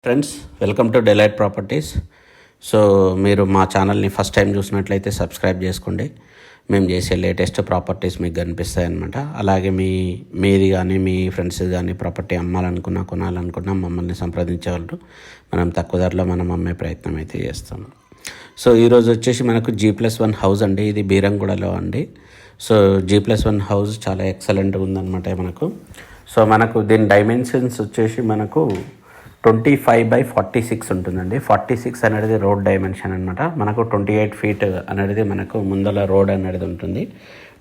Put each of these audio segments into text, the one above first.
Friends, welcome to Delight properties. So మీరు మా ఛానల్ని ఫస్ట్ టైం చూసినట్లయితే సబ్స్క్రైబ్ చేసుకోండి. మేము చేసే లేటెస్ట్ ప్రాపర్టీస్ మీకు కనిపిస్తాయి అన్నమాట. అలాగే మీది కానీ మీ ఫ్రెండ్స్ కానీ ప్రాపర్టీ అమ్మాలనుకున్నా కొనాలనుకున్నా మమ్మల్ని సంప్రదించగలరు. మనం తక్కువ ధరలో మనం అమ్మే ప్రయత్నం అయితే చేస్తాం. సో ఈరోజు వచ్చేసి మనకు G+1 హౌస్ అండి. ఇది బీరంగూడలో అండి. సో G+1 హౌస్ చాలా ఎక్సలెంట్గా ఉందన్నమాట మనకు. సో మనకు దీని డైమెన్షన్స్ వచ్చేసి మనకు 25/46 ఉంటుందండి. 46 అనేది రోడ్ డైమెన్షన్ అనమాట. మనకు 28 ఫీట్ అనేది మనకు ముందల రోడ్ అనేది ఉంటుంది.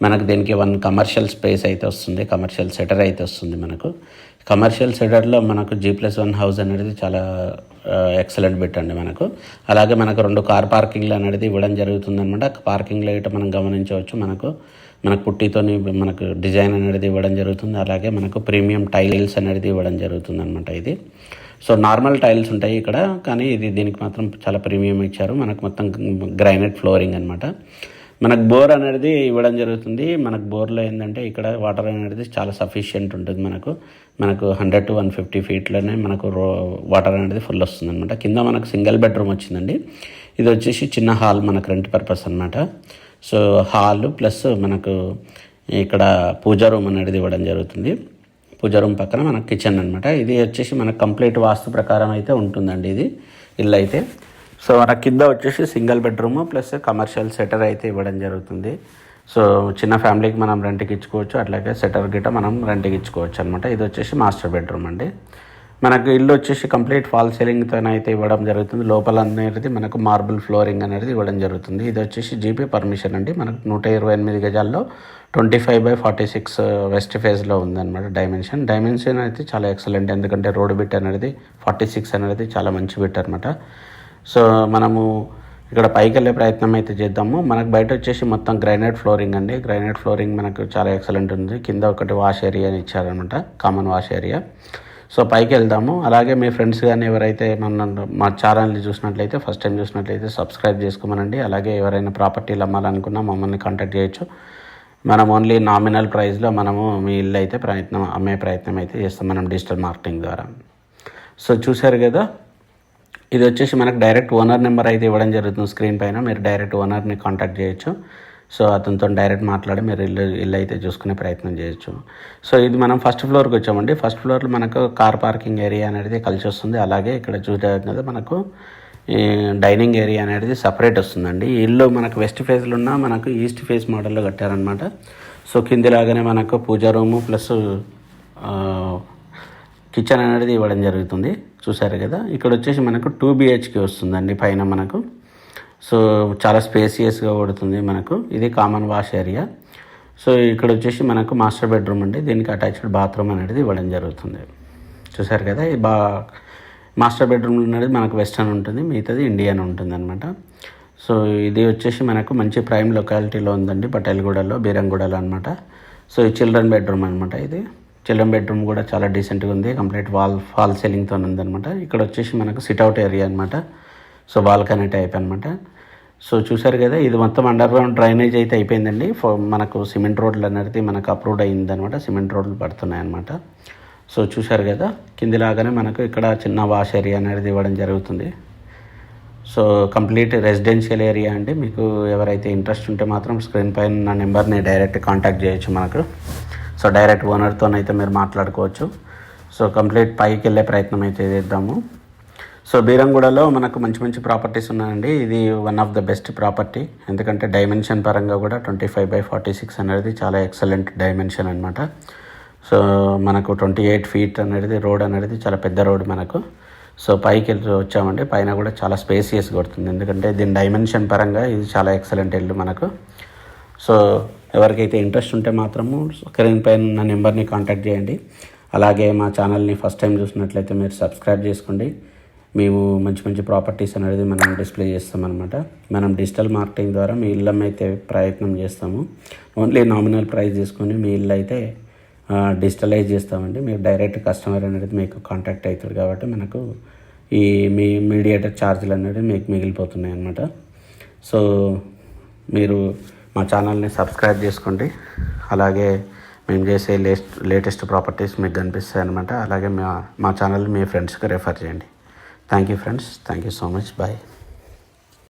మనకు దీనికి 1 కమర్షియల్ స్పేస్ అయితే వస్తుంది, కమర్షియల్ సెటర్ అయితే వస్తుంది. మనకు కమర్షియల్ సెటర్లో మనకు G+1 హౌస్ అనేది చాలా ఎక్సలెంట్ బిట్ అండి మనకు. అలాగే మనకు 2 కార్ పార్కింగ్లు అనేది ఇవ్వడం జరుగుతుంది అనమాట. పార్కింగ్లో ఇటు మనం గమనించవచ్చు. మనకు పుట్టితోని మనకు డిజైన్ అనేది ఇవ్వడం జరుగుతుంది. అలాగే మనకు ప్రీమియం టైల్స్ అనేది ఇవ్వడం జరుగుతుంది అనమాట. ఇది సో నార్మల్ టైల్స్ ఉంటాయి ఇక్కడ, కానీ దీనికి మాత్రం చాలా ప్రీమియం ఇచ్చారు. మనకు మొత్తం గ్రైనైట్ ఫ్లోరింగ్ అనమాట. మనకు బోర్ అనేది ఇవ్వడం జరుగుతుంది. మనకు బోర్లో ఏంటంటే ఇక్కడ వాటర్ అనేది చాలా సఫిషియెంట్ ఉంటుంది. మనకు 100 to 150 ఫీట్లోనే మనకు వాటర్ అనేది ఫుల్ వస్తుంది అనమాట. కింద మనకు సింగిల్ బెడ్రూమ్ వచ్చిందండి. ఇది వచ్చేసి చిన్న హాల్, మనకు రెంట్ పర్పస్ అనమాట. సో హాల్ ప్లస్ మనకు ఇక్కడ పూజా రూమ్ అనేది ఇవ్వడం జరుగుతుంది. పూజా రూమ్ పక్కన మనకు కిచెన్ అనమాట. ఇది వచ్చేసి మనకు కంప్లీట్ వాస్తు ప్రకారం అయితే ఉంటుందండి ఇది ఇల్లు అయితే. సో మన కింద వచ్చేసి single bedroom plus commercial shutter అయితే ఇవ్వడం జరుగుతుంది. సో చిన్న ఫ్యామిలీకి మనం రెంట్కి ఇచ్చుకోవచ్చు, అట్లాగే సెటర్ గిట్ట మనం రెంట్కి ఇచ్చుకోవచ్చు అనమాట. ఇది వచ్చేసి మాస్టర్ బెడ్రూమ్ అండి. మనకు ఇల్లు వచ్చేసి కంప్లీట్ ఫాల్ సీలింగ్తో అయితే ఇవ్వడం జరుగుతుంది. లోపల అనేది మనకు మార్బుల్ ఫ్లోరింగ్ అనేది ఇవ్వడం జరుగుతుంది. ఇది వచ్చేసి జీపీ పర్మిషన్ అండి. మనకు 128 గజాల్లో 25/46 వెస్ట్ ఫేజ్లో ఉందన్నమాట. డైమెన్షన్ అయితే చాలా ఎక్సలెంట్, ఎందుకంటే రోడ్ బిట్ అనేది 46 అనేది చాలా మంచి బిట్ అనమాట. సో మనము ఇక్కడ పైకి వెళ్ళే ప్రయత్నం అయితే చేద్దాము. మనకు బయట వచ్చేసి మొత్తం గ్రైనైట్ ఫ్లోరింగ్ అండి. గ్రైనైట్ ఫ్లోరింగ్ మనకు చాలా ఎక్సలెంట్ ఉంది. కింద ఒకటి వాష్ ఏరియా అని ఇచ్చారనమాట, కామన్ వాష్ ఏరియా. సో పైకి వెళ్దాము. అలాగే మీ ఫ్రెండ్స్ కానీ ఎవరైతే మా ఛానల్ని చూసినట్లయితే, ఫస్ట్ టైం చూసినట్లయితే సబ్స్క్రైబ్ చేసుకోమనండి. అలాగే ఎవరైనా ప్రాపర్టీలు అమ్మాలనుకున్నా మమ్మల్ని కాంటాక్ట్ చేయొచ్చు. మనం ఓన్లీ నామినల్ ప్రైస్లో మనము మీ ఇల్లు అయితే అమ్మే ప్రయత్నం అయితే చేస్తాం మనం డిజిటల్ మార్కెటింగ్ ద్వారా. సో చూశారు కదా, ఇది వచ్చేసి మనకు డైరెక్ట్ ఓనర్ నెంబర్ అయితే ఇవ్వడం జరుగుతుంది స్క్రీన్ పైన. మీరు డైరెక్ట్ ఓనర్ని కాంటాక్ట్ చేయొచ్చు. సో అతనితో డైరెక్ట్ మాట్లాడి మీరు ఇల్లు అయితే చూసుకునే ప్రయత్నం చేయొచ్చు. సో ఇది మనం ఫస్ట్ ఫ్లోర్కి వచ్చామండి. ఫస్ట్ ఫ్లోర్లో మనకు కార్ పార్కింగ్ ఏరియా అనేది కలిసి వస్తుంది. అలాగే ఇక్కడ చూసారు కదా, మనకు డైనింగ్ ఏరియా అనేది సపరేట్ వస్తుందండి. ఈ ఇల్లు మనకు వెస్ట్ ఫేజ్లో ఉన్న మనకు ఈస్ట్ ఫేస్ మోడల్లో కట్టారనమాట. సో కిందిలాగానే మనకు పూజా రూము ప్లస్ కిచెన్ అనేది ఇవ్వడం జరుగుతుంది. చూసారు కదా, ఇక్కడ వచ్చేసి మనకు 2 BHK వస్తుందండి పైన మనకు. సో చాలా స్పేసియస్గా పడుతుంది మనకు. ఇది కామన్ వాష్ ఏరియా. సో ఇక్కడ వచ్చేసి మనకు మాస్టర్ బెడ్రూమ్ అండి. దీనికి అటాచ్డ్ బాత్రూమ్ అనేది ఇవ్వడం జరుగుతుంది. చూసారు కదా, ఈ మాస్టర్ బెడ్రూమ్ అనేది మనకు వెస్టర్న్ ఉంటుంది, మిగతాది ఇండియన్ ఉంటుంది అనమాట. సో ఇది వచ్చేసి మనకు మంచి ప్రైమ్ లొకాలిటీలో ఉందండి, పటేల్గూడలో, బీరంగూడలో అనమాట. సో ఈ చిల్డ్రన్ బెడ్రూమ్ అనమాట. ఇది చిల్డ్రన్ బెడ్రూమ్ కూడా చాలా డీసెంట్గా ఉంది. కంప్లీట్ ఫాల్ సీలింగ్తో ఉందన్నమాట. ఇక్కడ వచ్చేసి మనకు సిట్అవుట్ ఏరియా అనమాట. సో బాల్కనీ టైప్ అనమాట. సో చూసారు కదా, ఇది మొత్తం అండర్ గ్రౌండ్ డ్రైనేజ్ అయితే అయిపోయిందండి. మనకు సిమెంట్ రోడ్లు అనేది మనకు అప్రూవ్డ్ అయిందనమాట. సిమెంట్ రోడ్లు పడుతున్నాయి అనమాట. సో చూసారు కదా, కిందిలాగానే మనకు ఇక్కడ చిన్న వాష్ ఏరియా అనేది ఇవ్వడం జరుగుతుంది. సో కంప్లీట్ రెసిడెన్షియల్ ఏరియా అండి. మీకు ఎవరైతే ఇంట్రెస్ట్ ఉంటే మాత్రం స్క్రీన్ పైన నా నెంబర్ని డైరెక్ట్ కాంటాక్ట్ చేయొచ్చు మనకు. సో డైరెక్ట్ ఓనర్తోనైతే మీరు మాట్లాడుకోవచ్చు. సో కంప్లీట్ పైకి వెళ్ళే ప్రయత్నం అయితే చేద్దాము. సో బీరంగూడలో మనకు మంచి ప్రాపర్టీస్ ఉన్నాయండి. ఇది one of the best property, ఎందుకంటే డైమెన్షన్ పరంగా కూడా 25/46 అనేది చాలా ఎక్సలెంట్ డైమెన్షన్ అనమాట. సో మనకు 28 ఫీట్ అనేది రోడ్ అనేది చాలా పెద్ద రోడ్ మనకు. సో పైకి వచ్చామండి. పైన కూడా చాలా స్పేసియస్గా పడుతుంది, ఎందుకంటే దీని డైమెన్షన్ పరంగా ఇది చాలా ఎక్సలెంట్ ఇల్లు మనకు. సో ఎవరికైతే ఇంట్రెస్ట్ ఉంటే మాత్రము స్క్రీన్ పైన నా నెంబర్ని కాంటాక్ట్ చేయండి. అలాగే మా ఛానల్ని ఫస్ట్ టైం చూసినట్లయితే మీరు సబ్స్క్రైబ్ చేసుకోండి. మేము మంచి ప్రాపర్టీస్ అనేది మనం డిస్ప్లే చేస్తామన్నమాట. మనం డిజిటల్ మార్కెటింగ్ ద్వారా మీ ఇల్లు అయితే ప్రయత్నం చేస్తాము. ఓన్లీ నామినల్ ప్రైస్ తీసుకొని మీ ఇల్లు అయితే డిజిటలైజ్ చేస్తామండి. మీరు డైరెక్ట్ కస్టమర్ అనేది మీకు కాంటాక్ట్ అవుతారు కాబట్టి మనకు ఈ మీడియేటర్ ఛార్జీలు అనేది మీకు మిగిలిపోతున్నాయి అన్నమాట. సో మీరు మా ఛానల్ని సబ్స్క్రైబ్ చేసుకోండి. అలాగే మేము చేసే లేటెస్ట్ ప్రాపర్టీస్ మీకు కనిపిస్తాయి అన్నమాట. అలాగే మా ఛానల్ని మీ ఫ్రెండ్స్కి రెఫర్ చేయండి. Thank you friends, thank you so much, bye.